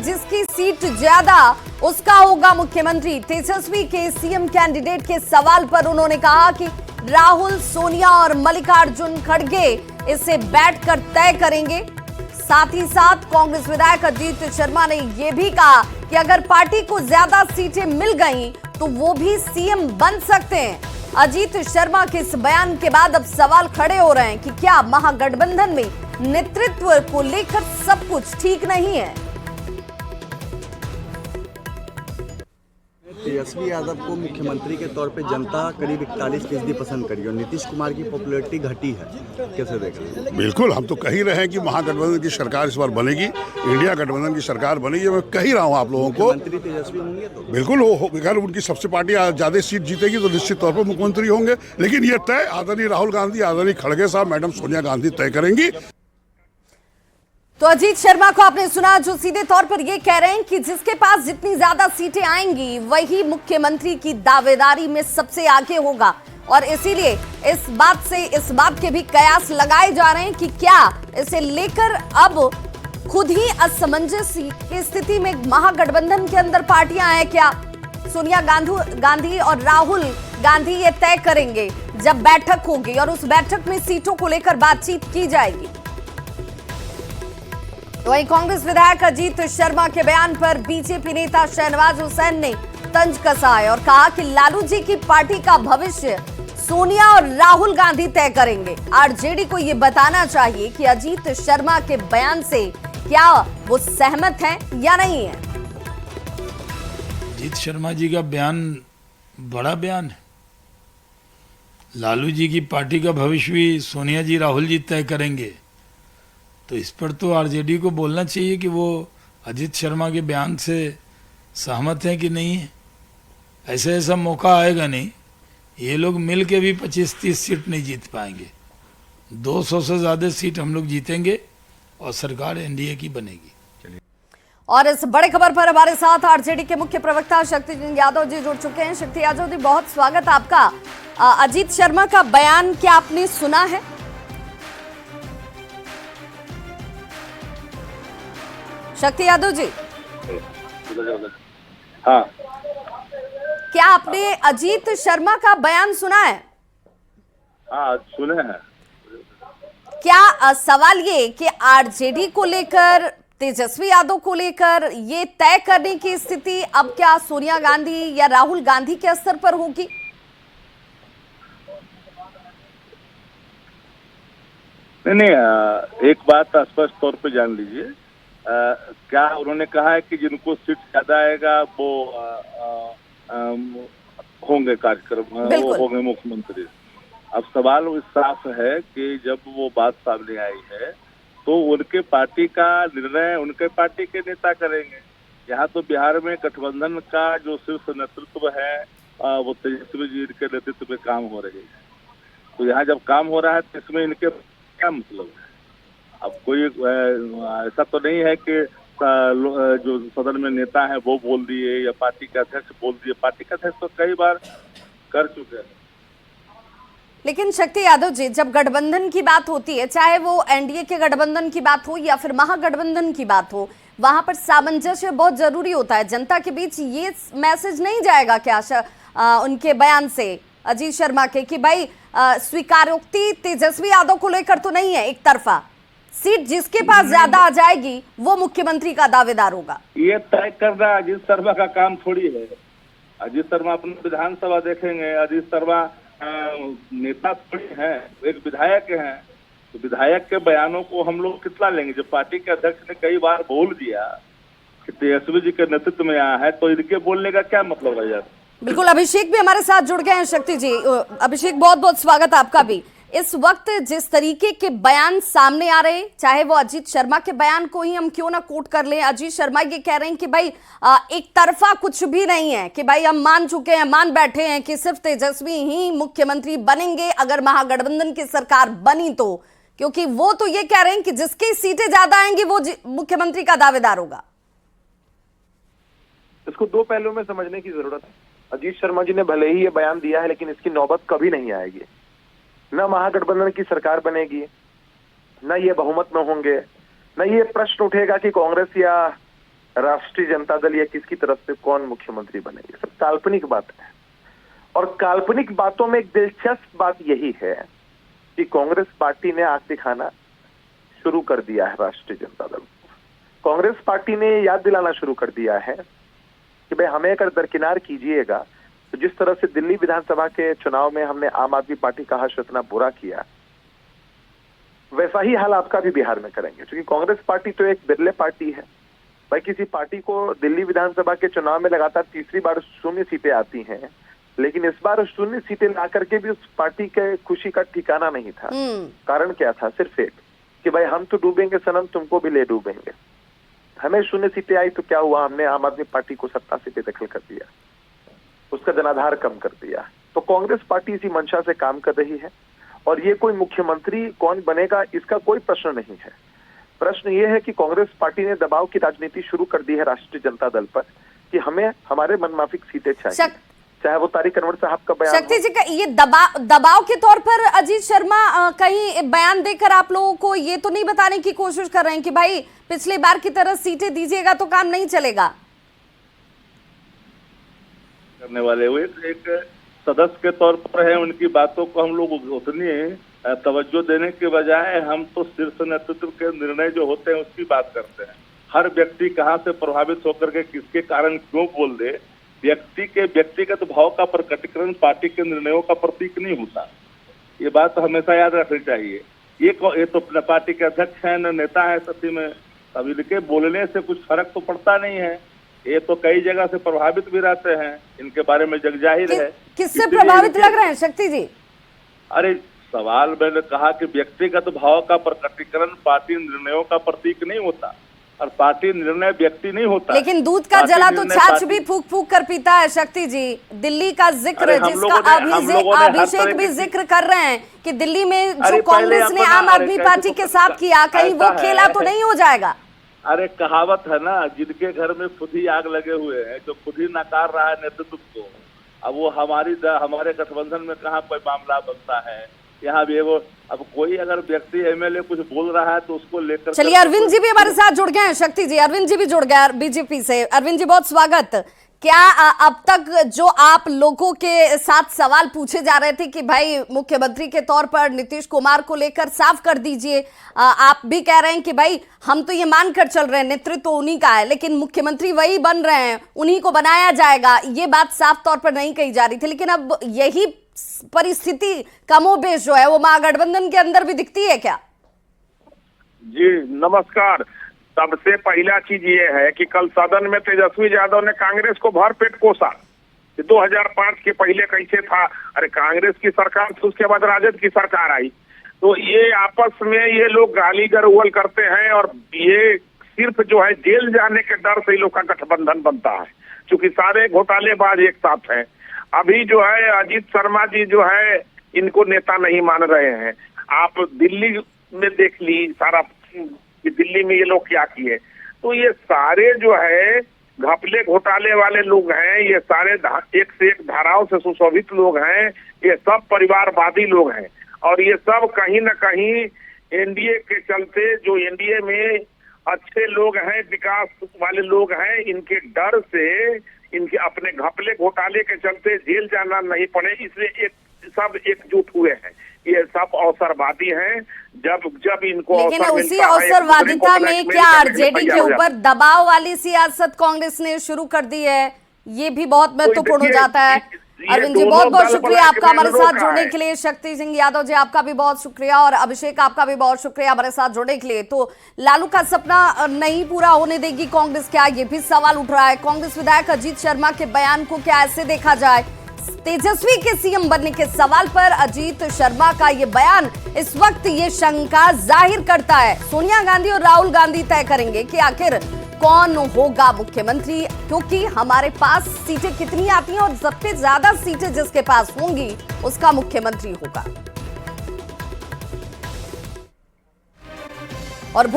जिसकी सीट ज्यादा उसका होगा मुख्यमंत्री। तेजस्वी के सीएम कैंडिडेट के सवाल पर उन्होंने कहा कि राहुल, सोनिया और मल्लिकार्जुन खड़गे इसे बैठकर तय करेंगे। साथ ही साथ कांग्रेस विधायक अजीत शर्मा ने यह भी कहा कि अगर पार्टी को ज्यादा सीटें मिल गई तो वो भी सीएम बन सकते हैं। अजीत शर्मा के इस बयान के बाद अब सवाल खड़े हो रहे हैं कि क्या महागठबंधन में नेतृत्व को लेकर सब कुछ ठीक नहीं है। तेजस्वी यादव को मुख्यमंत्री के तौर पे जनता करीब 41% पसंद करी और नीतीश कुमार की पॉपुलैरिटी घटी है, कैसे देखें? बिल्कुल, हम तो कह ही रहे हैं कि महागठबंधन की सरकार इस बार बनेगी, इंडिया गठबंधन की सरकार बनेगी। मैं कह ही रहा हूँ आप लोगों को। मंत्री तेजस्वी होंगे तो बिल्कुल अगर उनकी सबसे पार्टी ज्यादा सीट जीतेगी तो निश्चित तौर पर मुख्यमंत्री होंगे। लेकिन ये तय आदरणीय राहुल गांधी, आदरणीय खड़गे साहब, मैडम सोनिया गांधी तय करेंगी। तो अजीत शर्मा को आपने सुना, जो सीधे तौर पर ये कह रहे हैं कि जिसके पास जितनी ज्यादा सीटें आएंगी वही मुख्यमंत्री की दावेदारी में सबसे आगे होगा। और इसीलिए इस बात के भी कयास लगाए जा रहे हैं कि क्या इसे लेकर अब खुद ही असमंजस की स्थिति में महागठबंधन के अंदर पार्टियां हैं क्या। सोनिया गांधी और राहुल गांधी ये तय करेंगे जब बैठक होगी और उस बैठक में सीटों को लेकर बातचीत की जाएगी। वहीं कांग्रेस विधायक अजीत शर्मा के बयान पर बीजेपी नेता शहनवाज हुसैन ने तंज कसा है और कहा कि लालू जी की पार्टी का भविष्य सोनिया और राहुल गांधी तय करेंगे। आरजेडी को यह बताना चाहिए कि अजीत शर्मा के बयान से क्या वो सहमत हैं या नहीं है। अजीत शर्मा जी का बयान बड़ा बयान है। लालू जी की पार्टी का भविष्य भी सोनिया जी, राहुल जी तय करेंगे, तो इस पर तो आरजेडी को बोलना चाहिए कि वो अजीत शर्मा के बयान से सहमत हैं कि नहीं है। ऐसा मौका आएगा नहीं। ये लोग मिल के भी 25-30 सीट नहीं जीत पाएंगे। 200 से ज़्यादा सीट हम लोग जीतेंगे और सरकार एनडीए की बनेगी। और इस बड़े खबर पर हमारे साथ आरजेडी के मुख्य प्रवक्ता शक्ति यादव जी जुड़ चुके हैं। शक्ति यादव जी, बहुत स्वागत आपका। अजीत शर्मा का बयान क्या आपने सुना है? शक्ति यादव जी, हाँ, क्या आपने अजीत शर्मा का बयान सुना है? हाँ सुने हैं। क्या सवाल ये कि आरजेडी को लेकर, तेजस्वी यादव को लेकर ये तय करने की स्थिति अब क्या सोनिया गांधी या राहुल गांधी के स्तर पर होगी? नहीं, एक बात स्पष्ट तौर पे जान लीजिए। क्या उन्होंने कहा है कि जिनको सीट ज्यादा आएगा वो होंगे कार्यक्रम, वो होंगे मुख्यमंत्री। अब सवाल साफ है कि जब वो बात सामने आई है तो उनके पार्टी का निर्णय उनके पार्टी के नेता करेंगे। यहाँ तो बिहार में गठबंधन का जो शीर्ष नेतृत्व है वो तेजस्वी जी के नेतृत्व में काम हो रही है। तो यहाँ जब काम हो रहा है तो इसमें इनके क्या मतलब है? अब कोई ऐसा तो नहीं है कि जो सदन में नेता है वो बोल दिए या पार्टी के अध्यक्ष बोल दिए। पार्टी के अध्यक्ष तो कई बार कर चुके हैं। लेकिन शक्ति यादव जी, जब गठबंधन की बात होती है, चाहे वो एनडीए के गठबंधन की बात हो या फिर महागठबंधन की बात हो, वहां पर सामंजस्य बहुत जरूरी होता है। जनता के बीच ये मैसेज नहीं जाएगा क्या उनके बयान से, अजीत शर्मा के, कि भाई स्वीकारोक्ति तेजस्वी यादव को लेकर तो नहीं है, एक तरफा सीट जिसके पास ज्यादा आ जाएगी वो मुख्यमंत्री का दावेदार होगा। ये तय करना अजीत शर्मा का काम थोड़ी है। अजीत शर्मा अपनी विधानसभा देखेंगे। अजीत शर्मा नेता थोड़ी हैं, एक विधायक हैं। तो विधायक के बयानों को हम लोग कितना लेंगे? जब पार्टी के अध्यक्ष ने कई बार बोल दिया कि तेजस्वी जी के नेतृत्व में आया है तो इनके बोलने का क्या मतलब है यार? बिल्कुल, अभिषेक भी हमारे साथ जुड़ गए हैं। शक्ति जी, अभिषेक, बहुत बहुत स्वागत आपका भी। इस वक्त जिस तरीके के बयान सामने आ रहे हैं, चाहे वो अजीत शर्मा के बयान को ही हम क्यों ना कोट कर लें, अजीत शर्मा ये कह रहे हैं कि भाई एक तरफा कुछ भी नहीं है, कि भाई हम मान चुके हैं, मान बैठे हैं कि सिर्फ तेजस्वी ही मुख्यमंत्री बनेंगे अगर महागठबंधन की सरकार बनी तो, क्योंकि वो तो ये कह रहे हैं कि जिसकी सीटें ज्यादा आएंगी वो मुख्यमंत्री का दावेदार होगा। इसको दो पहलुओं में समझने की जरूरत है। अजीत शर्मा जी ने भले ही ये बयान दिया है लेकिन इसकी नौबत कभी नहीं आएगी। न महागठबंधन की सरकार बनेगी, न ये बहुमत में होंगे, न ये प्रश्न उठेगा कि कांग्रेस या राष्ट्रीय जनता दल या किसकी तरफ से कौन मुख्यमंत्री बनेगी, सब काल्पनिक बात है। और काल्पनिक बातों में एक दिलचस्प बात यही है कि कांग्रेस पार्टी ने आंख दिखाना शुरू कर दिया है राष्ट्रीय जनता दल को। कांग्रेस पार्टी ने याद दिलाना शुरू कर दिया है कि भाई हमें अगर दरकिनार कीजिएगा तो जिस तरह से दिल्ली विधानसभा के चुनाव में हमने आम आदमी पार्टी का हर्ष इतना बुरा किया, वैसा ही हाल आपका भी बिहार में करेंगे। क्योंकि कांग्रेस पार्टी तो एक बिरले पार्टी है भाई, किसी पार्टी को दिल्ली विधानसभा के चुनाव में लगातार तीसरी बार 0 सीटें आती हैं, लेकिन इस बार 0 सीटें ला करके भी उस पार्टी के खुशी का ठिकाना नहीं था। कारण क्या था? सिर्फ एक कि भाई हम तो डूबेंगे सनम, तुमको भी ले डूबेंगे। हमें 0 सीटें आई तो क्या हुआ, हमने आम आदमी पार्टी को सत्ता से बेदखल कर दिया, उसका जनाधार कम कर दिया। तो कांग्रेस पार्टी इसी मंशा से काम कर रही है। और ये कोई मुख्यमंत्री कौन बनेगा इसका कोई प्रश्न नहीं है। प्रश्न ये है कि कांग्रेस पार्टी ने दबाव की राजनीति शुरू कर दी है राष्ट्रीय जनता दल पर कि हमें हमारे मनमाफिक सीटें चाहिए, चाहे वो तारिक अनवर साहब का बयान। शक्ति जी का ये दबाव के तौर पर अजीत शर्मा कहीं बयान देकर आप लोगों को ये तो नहीं बताने की कोशिश कर रहे हैं कि भाई पिछली बार की तरह सीटें दीजिएगा तो काम नहीं चलेगा? करने वाले वो एक सदस्य के तौर पर है, उनकी बातों को हम लोग उतनी तवज्जो देने के बजाय हम तो शीर्ष नेतृत्व के निर्णय जो होते हैं उसकी बात करते हैं। हर व्यक्ति कहाँ से प्रभावित होकर के किसके कारण क्यों बोल दे, व्यक्ति के व्यक्तिगत भाव का प्रकटीकरण पार्टी के निर्णयों का प्रतीक नहीं होता। ये बात हमेशा याद रखनी चाहिए। ये तो पार्टी के अध्यक्ष हैं, न नेता है सती में, अब इनके बोलने से कुछ फर्क तो पड़ता नहीं है। ये तो कई जगह से प्रभावित भी रहते हैं, इनके बारे में जग जाहिर है। किससे प्रभावित लग रहे हैं शक्ति जी? अरे सवाल मैंने कहा कि व्यक्तिगत भाव का प्रकटीकरण पार्टी निर्णयों का प्रतीक नहीं होता और पार्टी निर्णय व्यक्ति नहीं होता। लेकिन दूध का जला तो छाछ भी फूक फूक कर पीता है शक्ति जी। दिल्ली का जिक्र जिसका अभिषेक भी जिक्र कर रहे हैं कि दिल्ली में जो कांग्रेस ने आम आदमी पार्टी के साथ किया, कहीं वो खेला तो नहीं हो जाएगा? अरे कहावत है ना, जिनके घर में खुद ही आग लगे हुए हैं, जो खुद ही नकार रहा है नेतृत्व को, अब वो हमारे गठबंधन में कहाँ कोई मामला बनता है? यहाँ भी वो अब कोई अगर व्यक्ति एमएलए कुछ बोल रहा है तो उसको लेकर। चलिए अरविंद जी भी हमारे साथ जुड़ गए हैं। शक्ति जी, अरविंद जी भी जुड़ गए बीजेपी से। अरविंद जी बहुत स्वागत। क्या अब तक जो आप लोगों के साथ सवाल पूछे जा रहे थे कि भाई मुख्यमंत्री के तौर पर नीतीश कुमार को लेकर साफ कर दीजिए, आप भी कह रहे हैं कि भाई हम तो ये मानकर चल रहे हैं नेतृत्व उन्हीं का है, लेकिन मुख्यमंत्री वही बन रहे हैं, उन्हीं को बनाया जाएगा, ये बात साफ तौर पर नहीं कही जा रही थी। लेकिन अब यही परिस्थिति कमोबेश जो है वो महागठबंधन के अंदर भी दिखती है क्या? जी नमस्कार। सबसे पहला चीज ये है कि कल सदन में तेजस्वी यादव ने कांग्रेस को भरपेट कोसा कि 2005 के पहले कैसे था। अरे कांग्रेस की सरकार थी, उसके बाद राजद की सरकार आई, तो ये आपस में ये लोग गाली गलौज करते हैं और ये सिर्फ जो है जेल जाने के डर से लोग का गठबंधन बनता है, क्योंकि सारे घोटालेबाज एक साथ हैं। अभी जो है अजीत शर्मा जी जो है इनको नेता नहीं मान रहे हैं। आप दिल्ली में देख ली सारा कि दिल्ली में ये लोग क्या किए, तो ये सारे जो है घपले घोटाले वाले लोग हैं, ये सारे एक से एक धाराओं से सुशोभित लोग हैं, ये सब परिवारवादी लोग हैं और ये सब कहीं न कहीं एनडीए के चलते, जो एनडीए में अच्छे लोग हैं, विकास वाले लोग हैं, इनके डर से, इनके अपने घपले घोटाले के चलते जेल जाना नहीं पड़े, इसलिए सब एकजुट हुए हैं। ये सब अवसरवादी हैं। जब इनको लेकिन उसी अवसरवादिता में क्या आरजेडी के ऊपर दबाव वाली सियासत कांग्रेस ने शुरू कर दी है, ये भी बहुत महत्वपूर्ण हो जाता है। अरविंद जी बहुत बहुत शुक्रिया आपका हमारे साथ जुड़ने के लिए। शक्ति सिंह यादव जी आपका भी बहुत शुक्रिया और अभिषेक आपका भी बहुत शुक्रिया हमारे साथ जुड़ने के लिए। तो लालू का सपना नहीं पूरा होने देगी कांग्रेस क्या, ये भी सवाल उठ रहा है। कांग्रेस विधायक अजीत शर्मा के बयान को क्या ऐसे देखा जाए? तेजस्वी के सीएम बनने के सवाल पर अजीत शर्मा का ये बयान इस वक्त ये शंका जाहिर करता है। सोनिया गांधी और राहुल गांधी तय करेंगे कि आखिर कौन होगा मुख्यमंत्री, क्योंकि हमारे पास सीटें कितनी आती हैं और सबसे ज्यादा सीटें जिसके पास होंगी उसका मुख्यमंत्री होगा। और